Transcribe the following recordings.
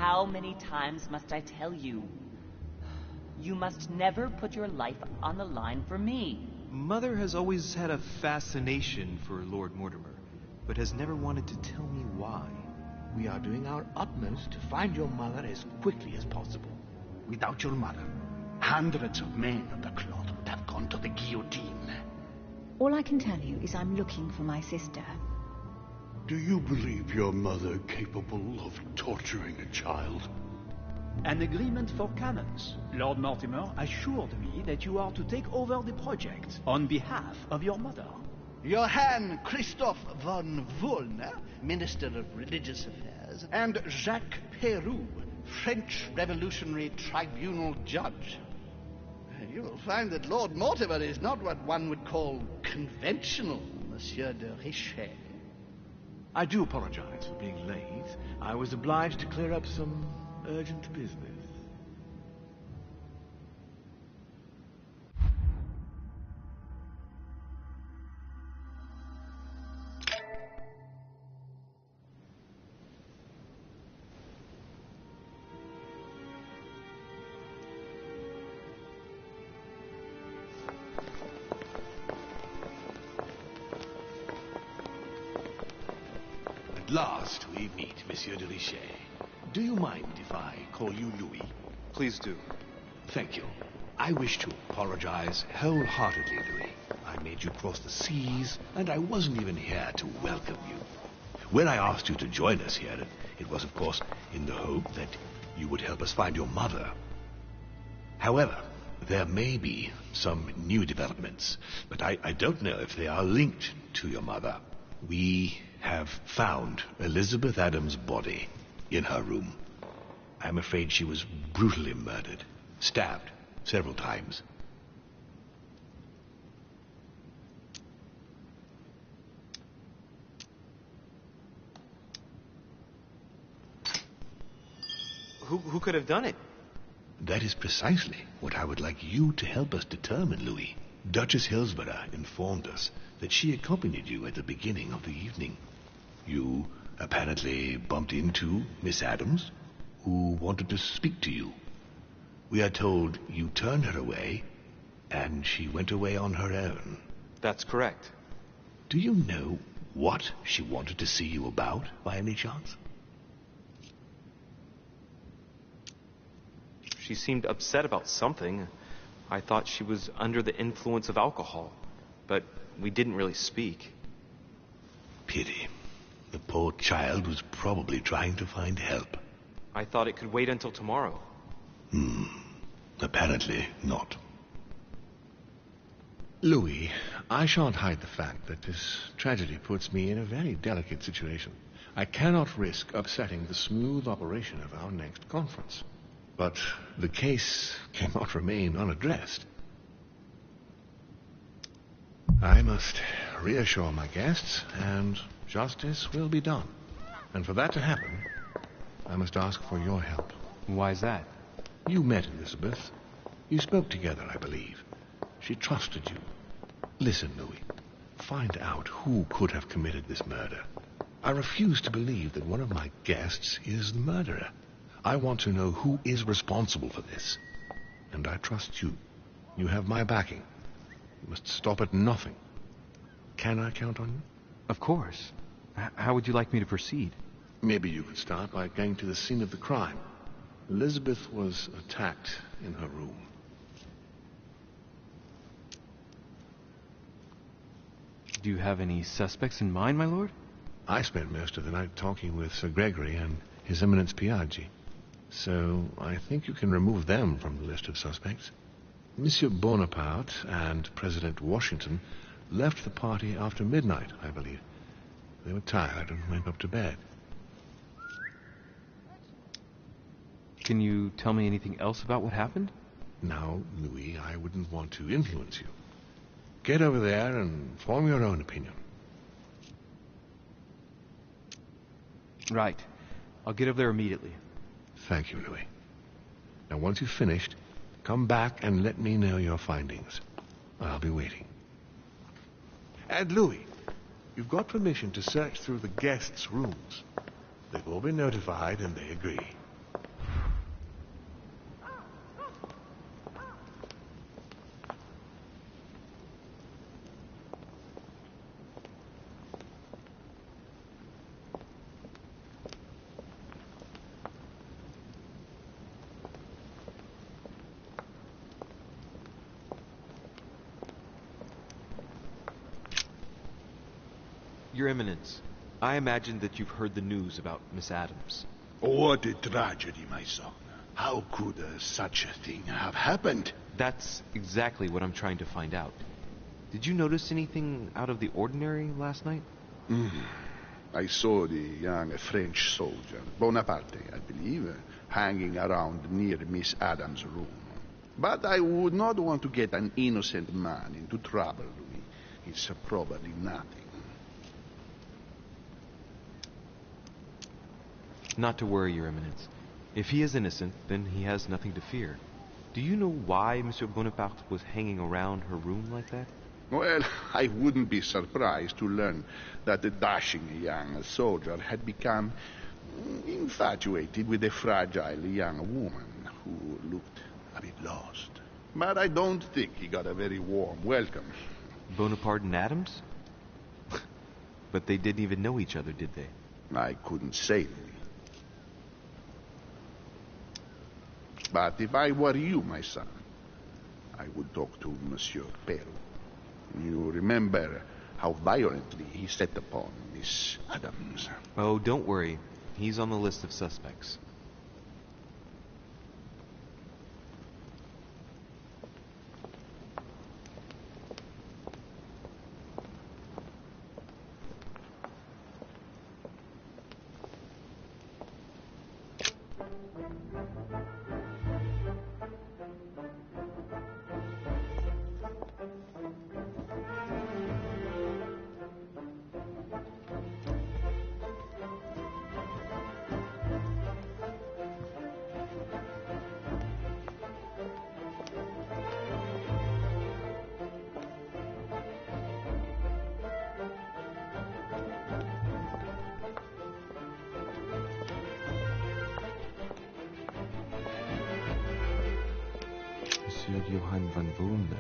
How many times must I tell you? You must never put your life on the line for me. Mother has always had a fascination for Lord Mortimer, but has never wanted to tell me why. We are doing our utmost to find your mother as quickly as possible. Without your mother, hundreds of men of the cloth would have gone to the guillotine. All I can tell you is I'm looking for my sister. Do you believe your mother capable of torturing a child? An agreement for cannons. Lord Mortimer assured me that you are to take over the project on behalf of your mother. Johann Christoph von Wollner, Minister of Religious Affairs, and Jacques Peroux, French Revolutionary Tribunal Judge. You will find that Lord Mortimer is not what one would call conventional, Monsieur de Richet. I do apologize for being late. I was obliged to clear up some urgent business. At last we meet, Monsieur de Richet. Do you mind if I call you Louis? Please do. Thank you. I wish to apologize wholeheartedly, Louis. I made you cross the seas, and I wasn't even here to welcome you. When I asked you to join us here, it was, of course, in the hope that you would help us find your mother. However, there may be some new developments, but I don't know if they are linked to your mother. We have found Elizabeth Adams' body in her room. I'm afraid she was brutally murdered, stabbed several times. Who could have done it? That is precisely what I would like you to help us determine, Louis. Duchess Hillsborough informed us that she accompanied you at the beginning of the evening. You apparently bumped into Miss Adams, who wanted to speak to you. We are told you turned her away, and she went away on her own. That's correct. Do you know what she wanted to see you about, by any chance? She seemed upset about something. I thought she was under the influence of alcohol, but we didn't really speak. Pity. The poor child was probably trying to find help. I thought it could wait until tomorrow. Apparently not. Louis, I shan't hide the fact that this tragedy puts me in a very delicate situation. I cannot risk upsetting the smooth operation of our next conference. But the case cannot remain unaddressed. I must reassure my guests, and justice will be done. And for that to happen, I must ask for your help. Why is that? You met Elizabeth. You spoke together, I believe. She trusted you. Listen, Louis. Find out who could have committed this murder. I refuse to believe that one of my guests is the murderer. I want to know who is responsible for this. And I trust you. You have my backing. You must stop at nothing. Can I count on you? Of course. How would you like me to proceed? Maybe you could start by going to the scene of the crime. Elizabeth was attacked in her room. Do you have any suspects in mind, my lord? I spent most of the night talking with Sir Gregory and His Eminence Piaggi. So I think you can remove them from the list of suspects. Monsieur Bonaparte and President Washington left the party after midnight, I believe. They were tired and went up to bed. Can you tell me anything else about what happened? Now, Louis, I wouldn't want to influence you. Get over there and form your own opinion. Right. I'll get over there immediately. Thank you, Louis. Now, once you've finished, come back and let me know your findings. I'll be waiting. And Louis, you've got permission to search through the guests' rooms. They've all been notified and they agree. Your Eminence, I imagine that you've heard the news about Miss Adams. What a tragedy, my son. How could such a thing have happened? That's exactly what I'm trying to find out. Did you notice anything out of the ordinary last night? I saw the young French soldier, Bonaparte, I believe, hanging around near Miss Adams' room. But I would not want to get an innocent man into trouble, Louis. It's probably nothing. Not to worry, Your Eminence. If he is innocent, then he has nothing to fear. Do you know why Monsieur Bonaparte was hanging around her room like that? Well, I wouldn't be surprised to learn that the dashing young soldier had become infatuated with a fragile young woman who looked a bit lost. But I don't think he got a very warm welcome. Bonaparte and Adams? But they didn't even know each other, did they? I couldn't say, Louis. But if I were you, my son, I would talk to Monsieur Peru. You remember how violently he set upon Miss Adams. Oh, don't worry. He's on the list of suspects. Monsieur Johann van Wunder.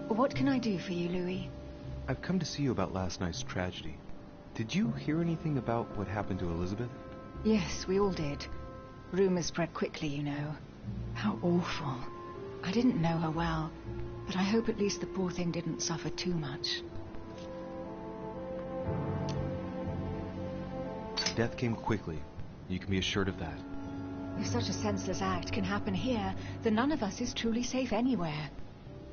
What can I do for you, Louis? I've come to see you about last night's tragedy. Did you hear anything about what happened to Elizabeth? Yes, we all did. Rumors spread quickly, you know. How awful. I didn't know her well, but I hope at least the poor thing didn't suffer too much. Death came quickly. You can be assured of that. If such a senseless act can happen here, then none of us is truly safe anywhere.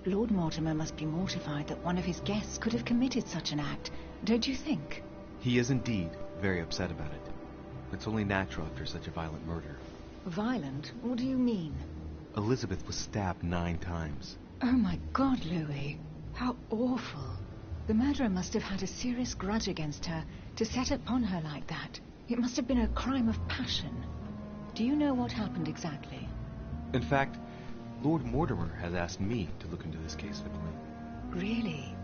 Lord Mortimer must be mortified that one of his guests could have committed such an act, don't you think? He is indeed very upset about it. It's only natural after such a violent murder. Violent? What do you mean? Elizabeth was stabbed 9 times. Oh my God, Louis. How awful. The murderer must have had a serious grudge against her to set upon her like that. It must have been a crime of passion. Do you know what happened exactly? In fact, Lord Mortimer has asked me to look into this case, Emily. Really?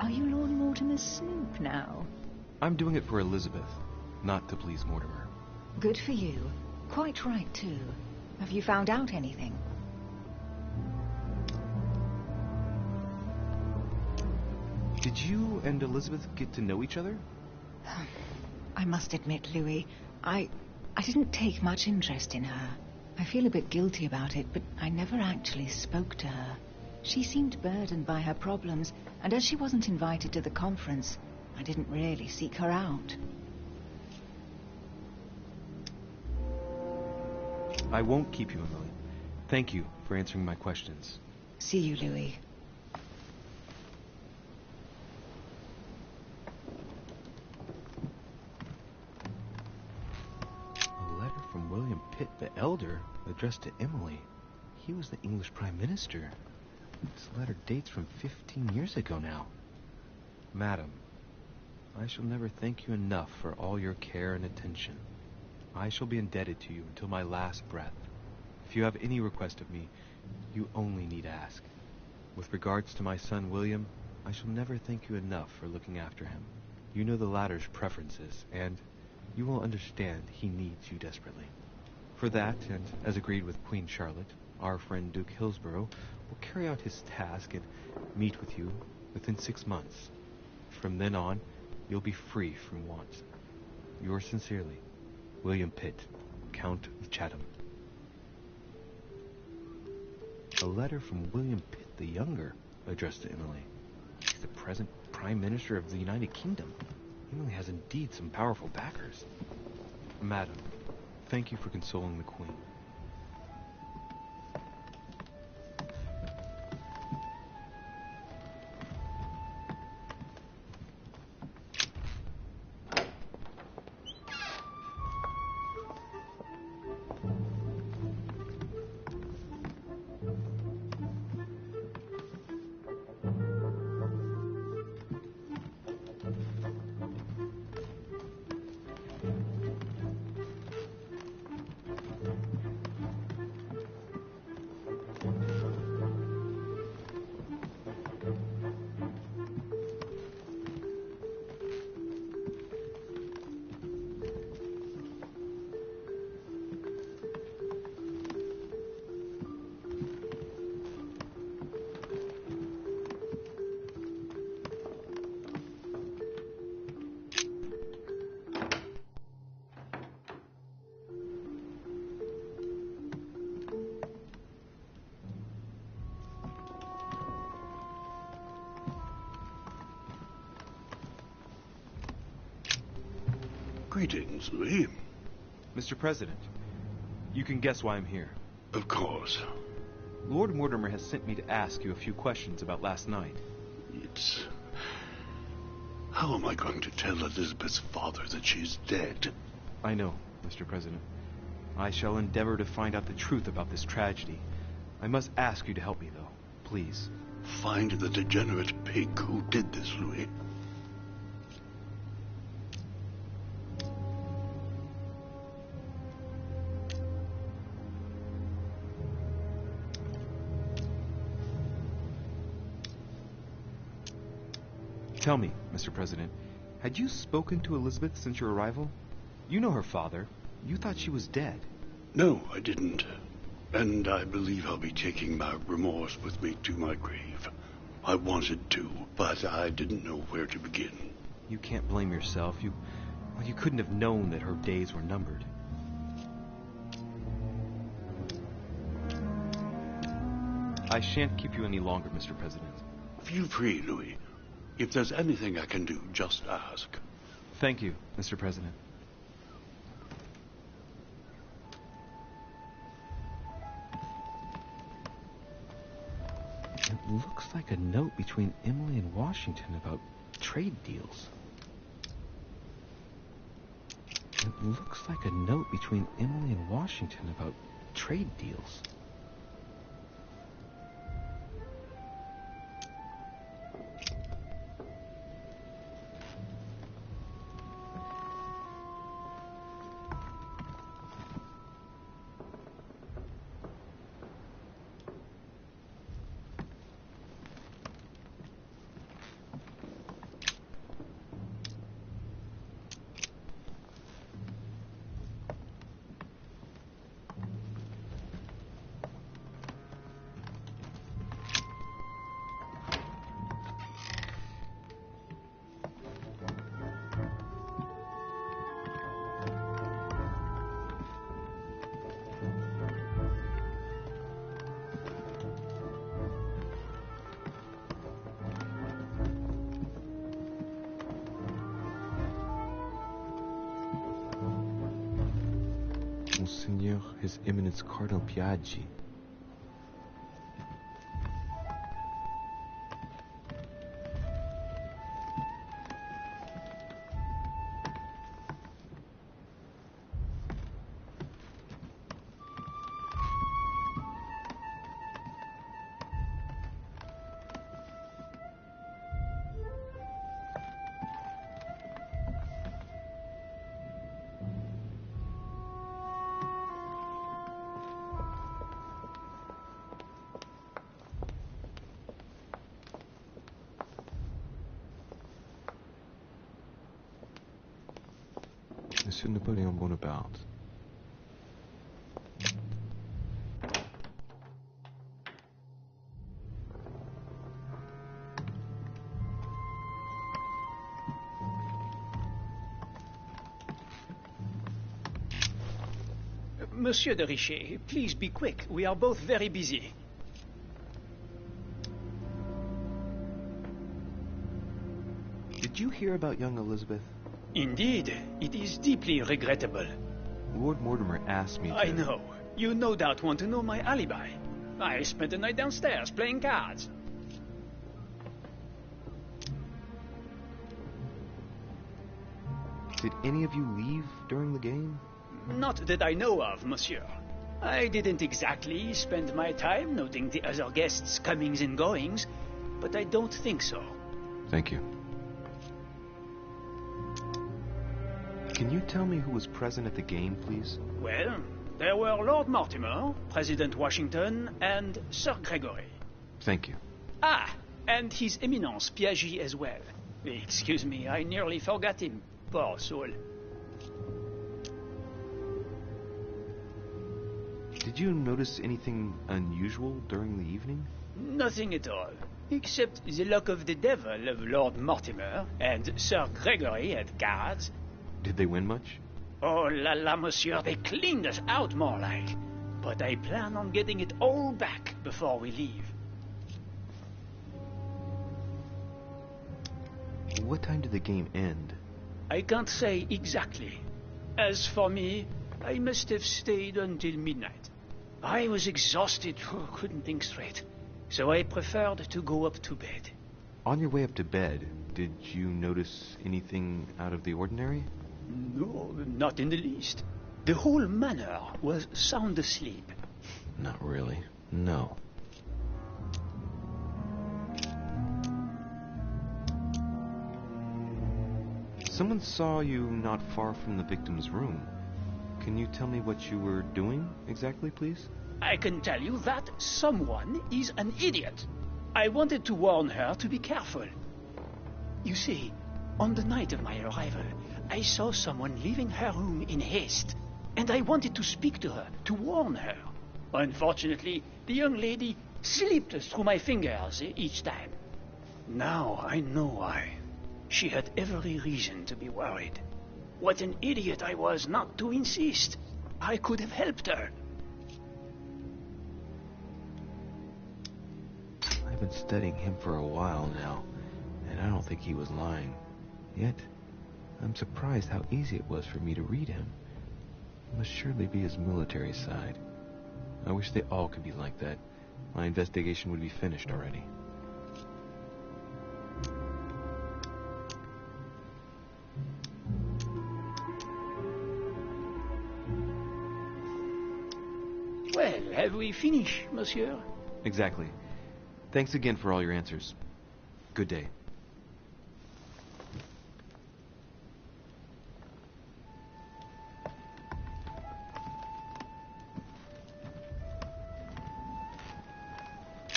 Are you Lord Mortimer's snoop now? I'm doing it for Elizabeth, not to please Mortimer. Good for you. Quite right, too. Have you found out anything? Did you and Elizabeth get to know each other? I must admit, Louis, I didn't take much interest in her. I feel a bit guilty about it, but I never actually spoke to her. She seemed burdened by her problems, and as she wasn't invited to the conference, I didn't really seek her out. I won't keep you, Emily. Thank you for answering my questions. See you, Louis. A letter from William Pitt the Elder addressed to Emily. He was the English Prime Minister. This letter dates from 15 years ago now. Madam, I shall never thank you enough for all your care and attention. I shall be indebted to you until my last breath. If you have any request of me, you only need ask. With regards to my son William, I shall never thank you enough for looking after him. You know the latter's preferences, and you will understand he needs you desperately. For that, and as agreed with Queen Charlotte, our friend Duke Hillsborough will carry out his task and meet with you within 6 months. From then on, you'll be free from want. Yours sincerely, William Pitt, Count of Chatham. A letter from William Pitt the Younger, addressed to Emily. He's the present Prime Minister of the United Kingdom. Emily has indeed some powerful backers. Madam, thank you for consoling the Queen. Greetings, Louis. Mr. President, you can guess why I'm here. Of course. Lord Mortimer has sent me to ask you a few questions about last night. It's... How am I going to tell Elizabeth's father that she's dead? I know, Mr. President. I shall endeavor to find out the truth about this tragedy. I must ask you to help me, though. Please. Find the degenerate pig who did this, Louis. Tell me, Mr. President, had you spoken to Elizabeth since your arrival? You know her father. You thought she was dead. No, I didn't. And I believe I'll be taking my remorse with me to my grave. I wanted to, but I didn't know where to begin. You can't blame yourself. You couldn't have known that her days were numbered. I shan't keep you any longer, Mr. President. Feel free, Louis. If there's anything I can do, just ask. Thank you, Mr. President. It looks like a note between Emily and Washington about trade deals. It looks like a note between Emily and Washington about trade deals. Monseigneur, His Eminence Cardinal Piaggi. Monsieur Napoleon Bonaparte. Monsieur de Richet, please be quick. We are both very busy. Did you hear about young Elizabeth? Indeed, it is deeply regrettable. Lord Mortimer asked me to... I know. You no doubt want to know my alibi. I spent the night downstairs playing cards. Did any of you leave during the game? Not that I know of, monsieur. I didn't exactly spend my time noting the other guests' comings and goings, but I don't think so. Thank you. Can you tell me who was present at the game, please? Well, there were Lord Mortimer, President Washington, and Sir Gregory. Thank you. Ah, and His Eminence Piaggi as well. Excuse me, I nearly forgot him. Poor soul. Did you notice anything unusual during the evening? Nothing at all, except the luck of the devil of Lord Mortimer and Sir Gregory at cards. Did they win much? Oh la la, monsieur, they cleaned us out more like. But I plan on getting it all back before we leave. What time did the game end? I can't say exactly. As for me, I must have stayed until midnight. I was exhausted, couldn't think straight. So I preferred to go up to bed. On your way up to bed, did you notice anything out of the ordinary? No, not in the least. The whole manor was sound asleep. Not really. No. Someone saw you not far from the victim's room. Can you tell me what you were doing exactly, please? I can tell you that someone is an idiot. I wanted to warn her to be careful. You see, on the night of my arrival, I saw someone leaving her room in haste, and I wanted to speak to her, to warn her. Unfortunately, the young lady slipped through my fingers each time. Now I know why. She had every reason to be worried. What an idiot I was not to insist. I could have helped her. I've been studying him for a while now, and I don't think he was lying. Yet, I'm surprised how easy it was for me to read him. It must surely be his military side. I wish they all could be like that. My investigation would be finished already. Well, have we finished, monsieur? Exactly. Thanks again for all your answers. Good day.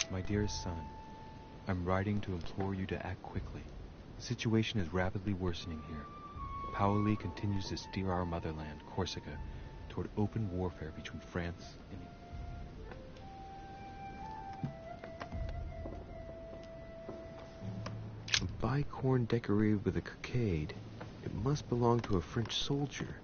My dearest son, I'm writing to implore you to act quickly. The situation is rapidly worsening here. Paoli continues to steer our motherland, Corsica, toward open warfare between France and England. A bicorn decorated with a cockade. It must belong to a French soldier.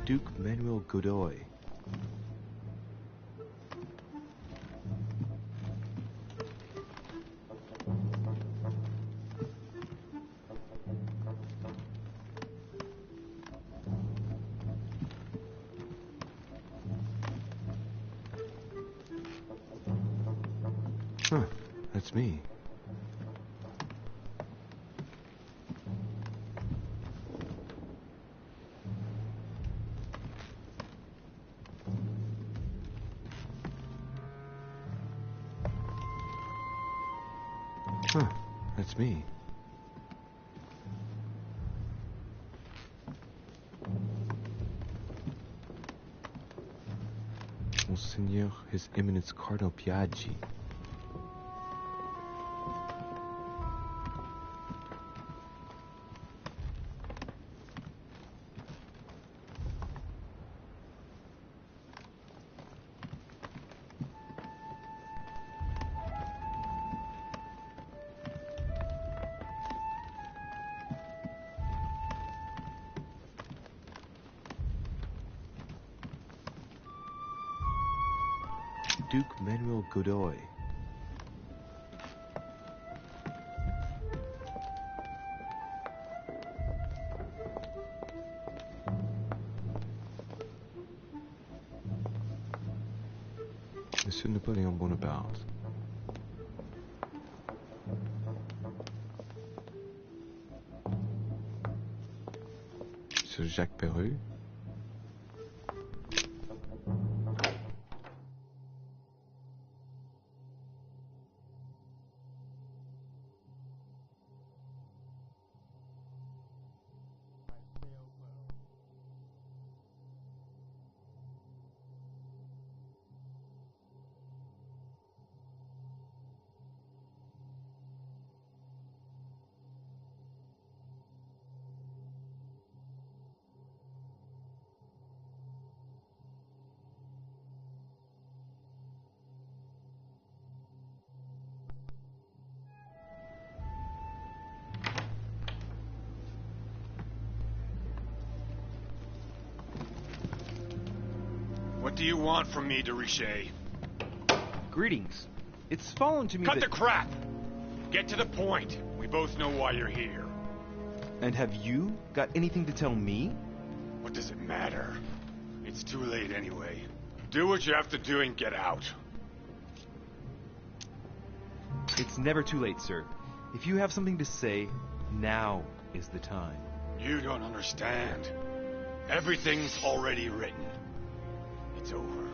Duke Manuel Godoy. Huh, that's me. Huh, that's me. Monseigneur, His Eminence Cardinal Piaggi. Duke Manuel Godoy. Monsieur Napoléon Bonaparte. Monsieur Jacques Perru. What do you want from me, de Richet? Greetings. It's fallen to me Cut that... the crap! Get to the point. We both know why you're here. And have you got anything to tell me? What does it matter? It's too late anyway. Do what you have to do and get out. It's never too late, sir. If you have something to say, now is the time. You don't understand. Everything's already written. It's over.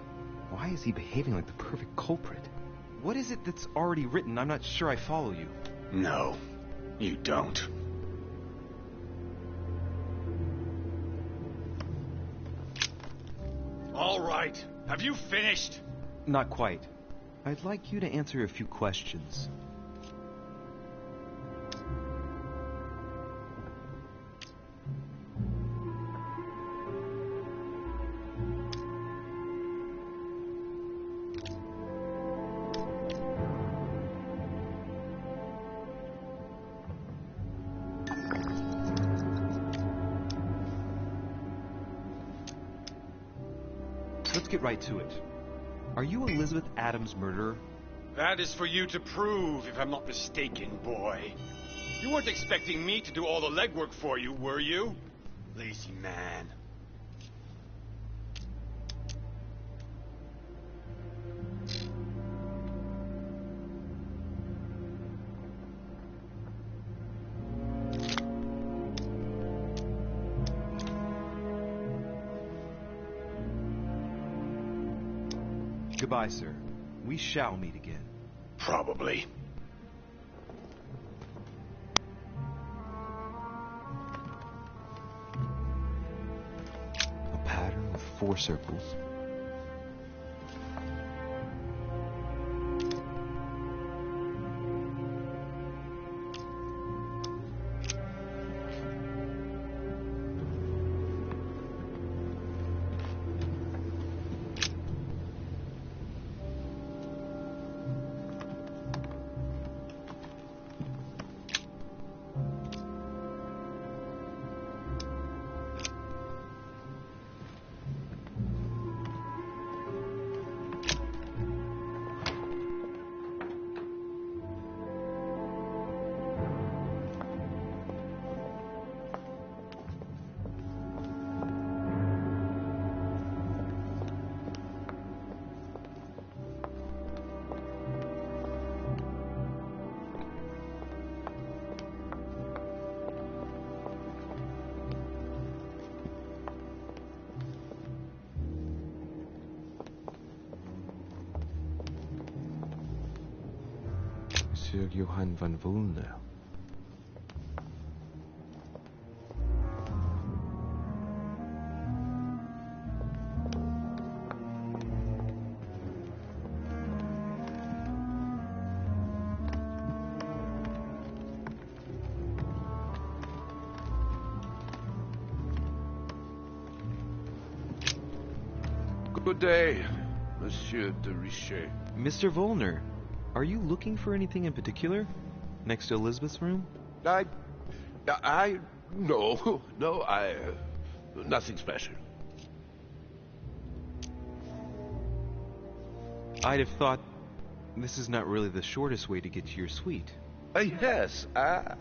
Why is he behaving like the perfect culprit? What is it that's already written? I'm not sure I follow you. No, you don't. All right. Have you finished? Not quite. I'd like you to answer a few questions. Let's get right to it. Are you Elizabeth Adams' murderer? That is for you to prove, if I'm not mistaken, boy. You weren't expecting me to do all the legwork for you, were you? Lazy man. Goodbye, sir. We shall meet again. Probably. A pattern with 4 circles. Monsieur Johann van Volner. Good day, Monsieur de Richet. Mr. Volner, are you looking for anything in particular? Next to Elizabeth's room? No, nothing special. I'd have thought this is not really the shortest way to get to your suite. Yes, I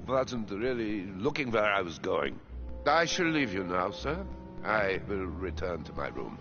wasn't really looking where I was going. I shall leave you now, sir. I will return to my room.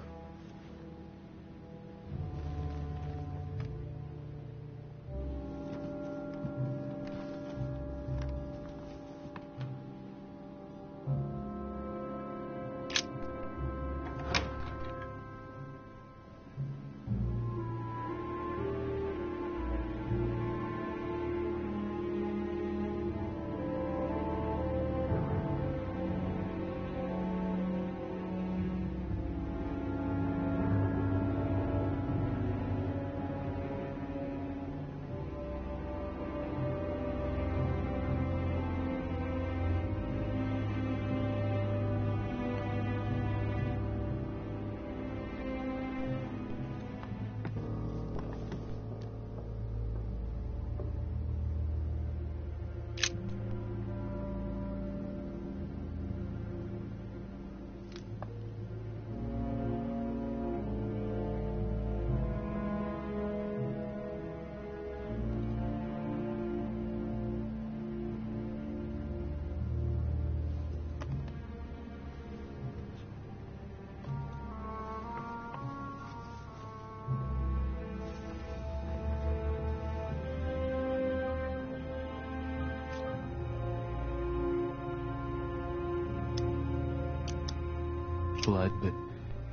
Blood, but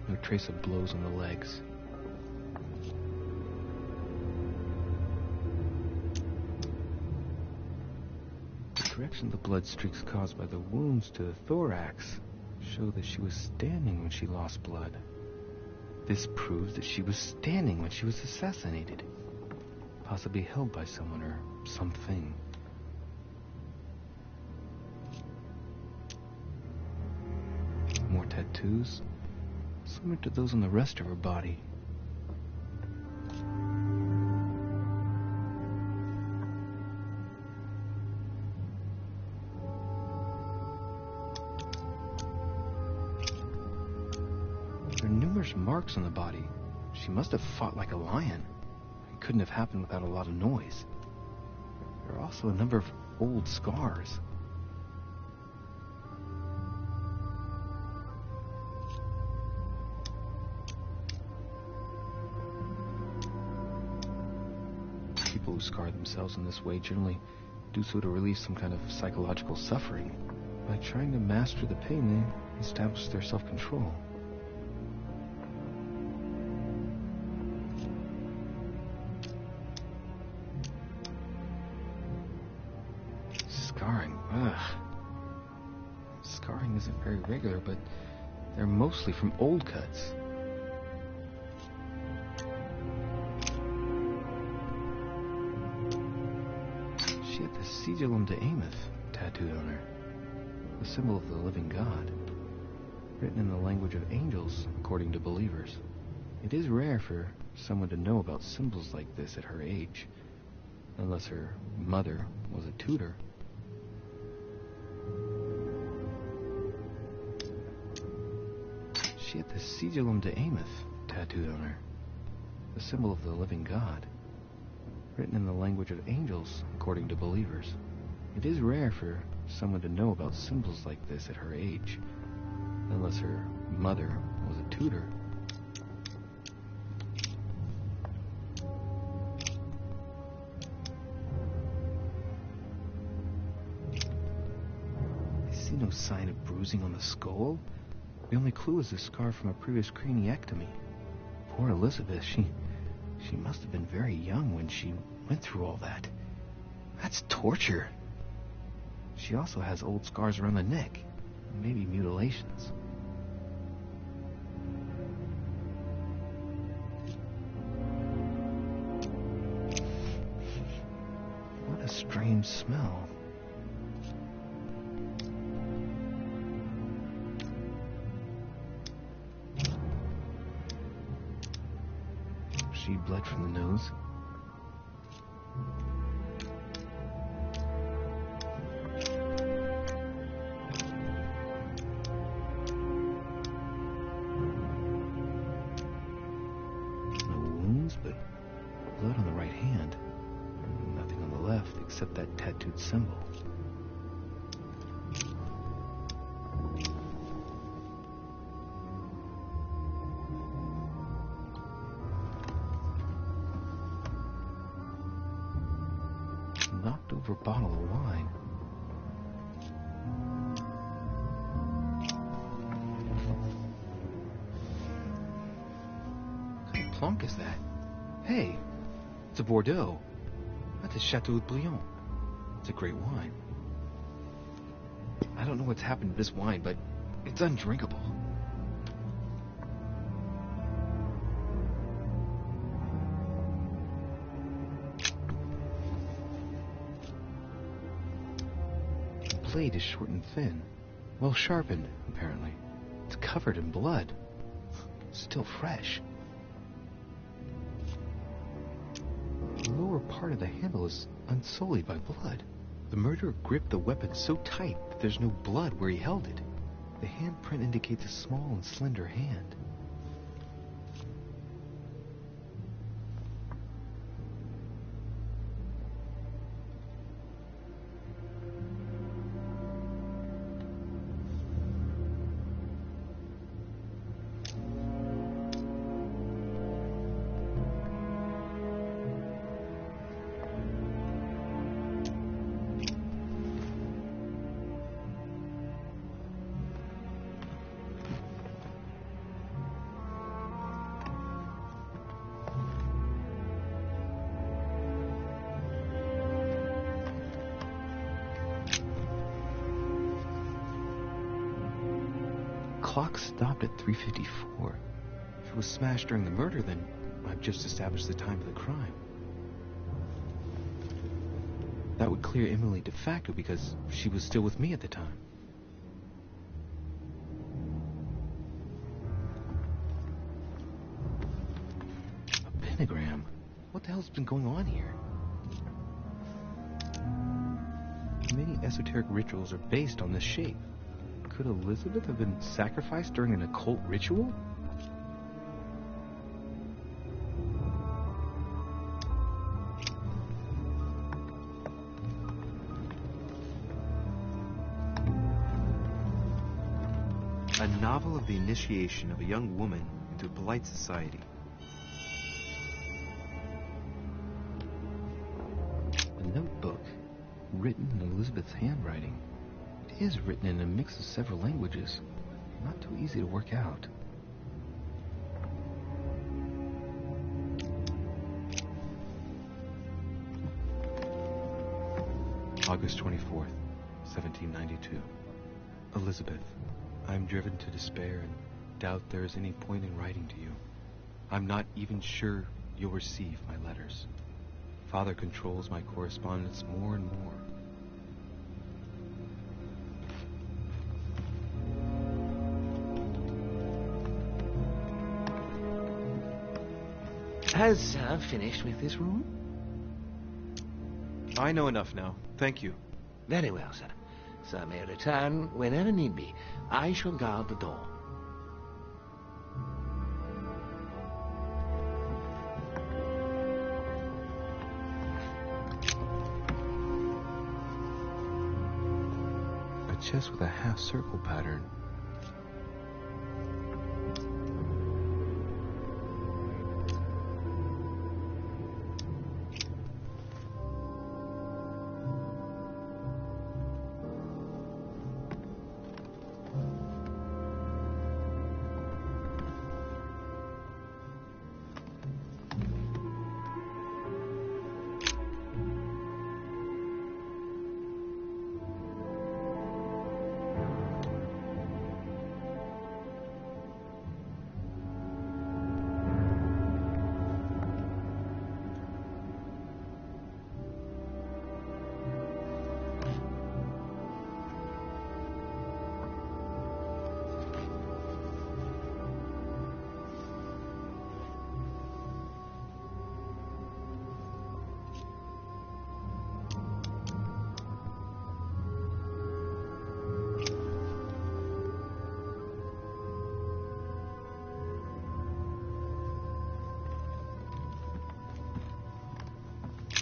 no trace of blows on the legs. The direction of the blood streaks caused by the wounds to the thorax show that she was standing when she lost blood. This proves that she was standing when she was assassinated, possibly held by someone or something. More tattoos, similar to those on the rest of her body. There are numerous marks on the body. She must have fought like a lion. It couldn't have happened without a lot of noise. There are also a number of old scars. People who scar themselves in this way generally do so to relieve some kind of psychological suffering. By trying to master the pain, they establish their self-control. Scarring. Ugh. Scarring isn't very regular, but they're mostly from old cuts. She had the Sigillum de Ameth tattooed on her, the symbol of the living God, written in the language of angels, according to believers. It is rare for someone to know about symbols like this at her age, unless her mother was a tutor. She had the Sigillum de Ameth tattooed on her, the symbol of the living God, written in the language of angels, according to believers. It is rare for someone to know about symbols like this at her age, unless her mother was a tutor. I see no sign of bruising on the skull. The only clue is a scar from a previous craniectomy. Poor Elizabeth, she must have been very young when she went through all that. That's torture. She also has old scars around the neck, maybe mutilations. What a strange smell. She bled from the nose. But blood on the right hand. Nothing on the left except that tattooed symbol. Knocked over a bottle of wine. What kind of plonk is that? Hey, it's a Bordeaux. That's a Chateau Briand. It's a great wine. I don't know what's happened to this wine, but it's undrinkable. The blade is short and thin. Well sharpened, apparently. It's covered in blood. Still fresh. The lower part of the handle is unsullied by blood. The murderer gripped the weapon so tight that there's no blood where he held it. The handprint indicates a small and slender hand. Clock stopped at 3:54. If it was smashed during the murder, then I've just established the time of the crime. That would clear Emily de facto because she was still with me at the time. A pentagram? What the hell's been going on here? Many esoteric rituals are based on this shape. Could Elizabeth have been sacrificed during an occult ritual? A novel of the initiation of a young woman into polite society. A notebook written in Elizabeth's handwriting. It is written in a mix of several languages. Not too easy to work out. August 24th, 1792. Elizabeth, I am driven to despair and doubt there is any point in writing to you. I'm not even sure you'll receive my letters. Father controls my correspondence more and more. Has Sir finished with this room? I know enough now. Thank you. Very well, sir. Sir may return whenever need be. I shall guard the door. A chest with a half-circle pattern.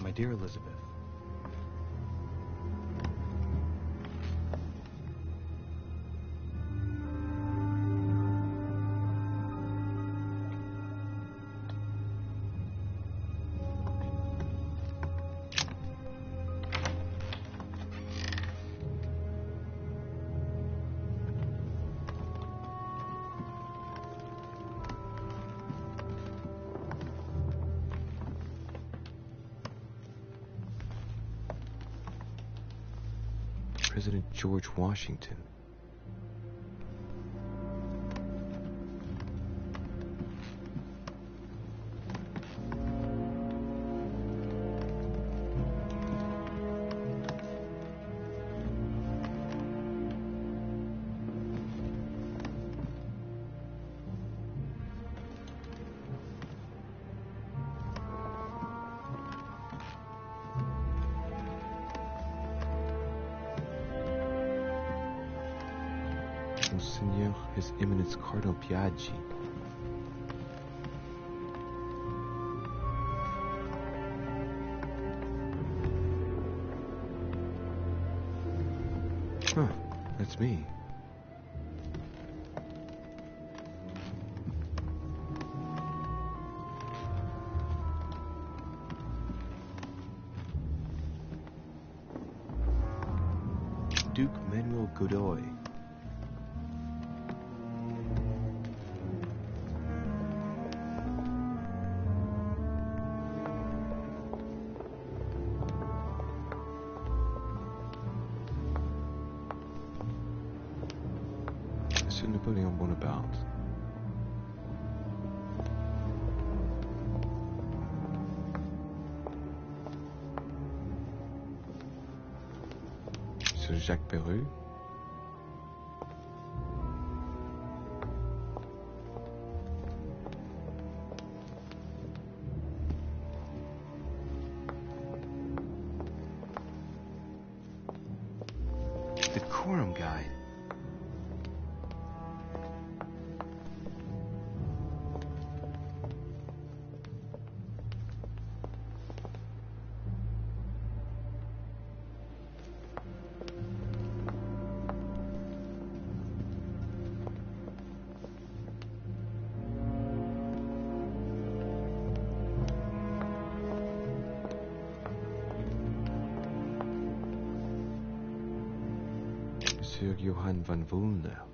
My dear Elizabeth, President George Washington. Monseigneur His Eminence Cardinal Piaggi. Huh, that's me. Duke Manuel Godoy. Monsieur Napoleon Bonaparte. Monsieur Jacques Perru. The Quorum Guide. Monsieur Johann von Wulner.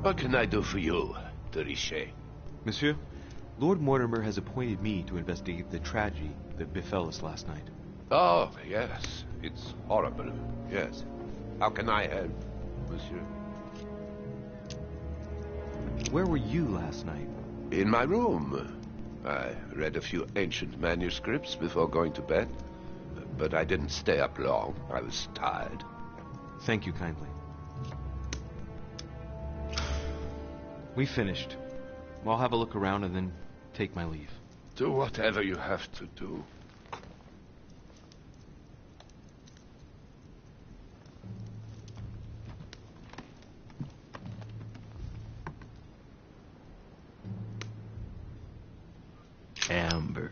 What can I do for you, de Richet? Monsieur, Lord Mortimer has appointed me to investigate the tragedy that befell us last night. Oh, yes. It's horrible. Yes. How can I help, monsieur? Where were you last night? In my room. I read a few ancient manuscripts before going to bed. But I didn't stay up long. I was tired. Thank you kindly. We finished. I'll have a look around and then take my leave. Do whatever you have to do. Amber.